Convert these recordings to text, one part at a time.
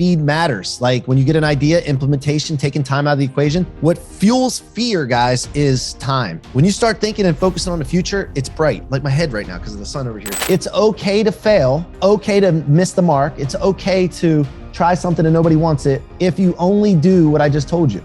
Speed matters. Like when you get an idea, implementation, taking time out of the equation. What fuels fear, guys, is time. When you start thinking and focusing on the future, it's bright. Like my head right now because of the sun over here. It's okay to fail, okay to miss the mark. It's okay to try something and nobody wants it if you only do what I just told you.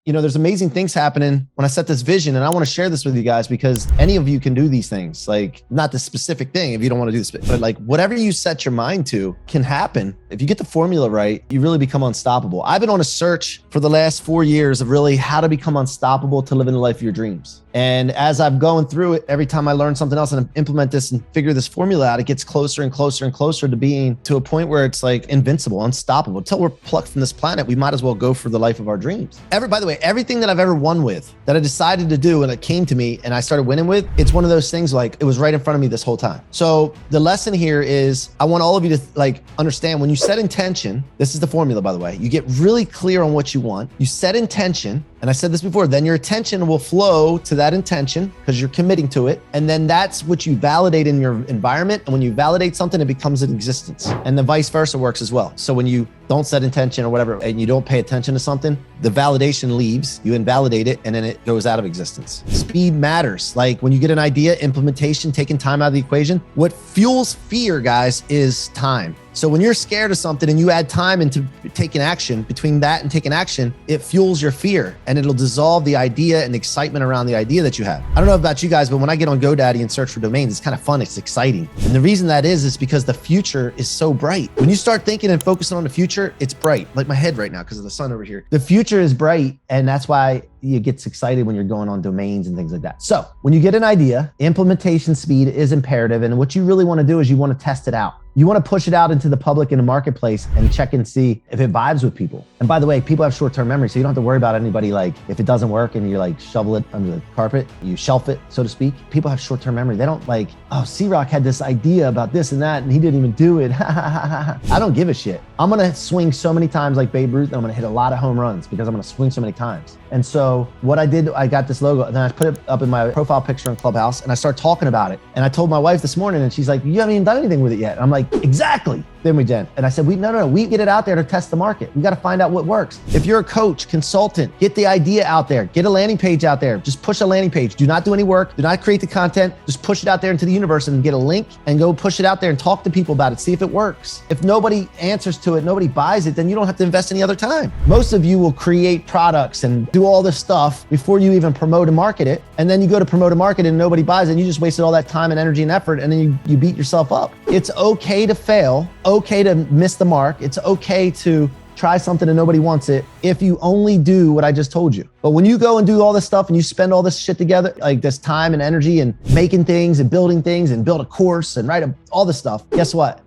You know, there's amazing things happening when I set this vision, and I want to share this with you guys because any of you can do these things. Like, not the specific thing if you don't want to do this, but like whatever you set your mind to can happen. If you get the formula right, you really become unstoppable. I've been on a search for the last 4 years of really how to become unstoppable to live in the life of your dreams. And as I've gone through it, every time I learn something else and implement this and figure this formula out, it gets closer and closer and closer to being to a point where it's like invincible, unstoppable. Until we're plucked from this planet, we might as well go for the life of our dreams. By the way, everything that I've ever won with, that I decided to do and it came to me and I started winning with, it's one of those things like it was right in front of me this whole time. So the lesson here is I want all of you to like understand when you set intention, this is the formula, by the way, you get really clear on what you want. You set intention. And I said this before, then your attention will flow to that intention because you're committing to it. And then that's what you validate in your environment. And when you validate something, it becomes an existence. And the vice versa works as well. So when you don't set intention or whatever, and you don't pay attention to something, the validation leaves, you invalidate it, and then it goes out of existence. Speed matters. Like when you get an idea, implementation, taking time out of the equation. What fuels fear, guys, is time. So when you're scared of something and you add time into taking action, between that and taking action, it fuels your fear and it'll dissolve the idea and excitement around the idea that you have. I don't know about you guys, but when I get on GoDaddy and search for domains, it's kind of fun, it's exciting. And the reason that is because the future is so bright. When you start thinking and focusing on the future, it's bright. Like my head right now because of the sun over here. The future is bright, and that's why you get excited when you're going on domains and things like that. So when you get an idea, implementation speed is imperative. And what you really want to do is you want to test it out. You want to push it out into the public in the marketplace and check and see if it vibes with people. And by the way, people have short-term memory, so you don't have to worry about anybody like if it doesn't work and you like shovel it under the carpet, you shelf it, so to speak. People have short-term memory. They don't like, oh, C-Roc had this idea about this and that and he didn't even do it. I don't give a shit. I'm going to swing so many times like Babe Ruth and I'm going to hit a lot of home runs because I'm going to swing so many times. And so what I did, I got this logo and then I put it up in my profile picture in Clubhouse and I started talking about it. And I told my wife this morning and she's like, you haven't even done anything with it yet. And I'm like, exactly. Then we did. And I said, no, we get it out there to test the market. We got to find out what works. If you're a coach, consultant, get the idea out there, get a landing page out there, just push a landing page. Do not do any work. Do not create the content. Just push it out there into the universe and get a link and go push it out there and talk to people about it. See if it works. If nobody answers to it, nobody buys it, then you don't have to invest any other time. Most of you will create products and do all this stuff before you even promote and market it. And then you go to promote and market and nobody buys it. And you just wasted all that time and energy and effort. And then you beat yourself up. It's okay to fail, okay to miss the mark. It's okay to try something and nobody wants it if you only do what I just told you. But when you go and do all this stuff and you spend all this shit together, like this time and energy and making things and building things and build a course and write all this stuff, guess what?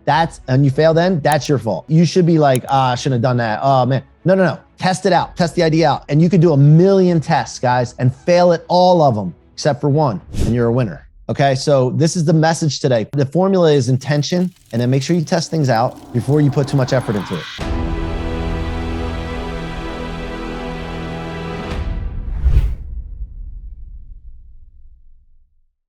And you fail then, that's your fault. You should be like, I shouldn't have done that. Oh man, no. Test it out, test the idea out. And you could do 1,000,000 tests, guys, and fail at all of them except for one, and you're a winner. Okay, so this is the message today. The formula is intention, and then make sure you test things out before you put too much effort into it.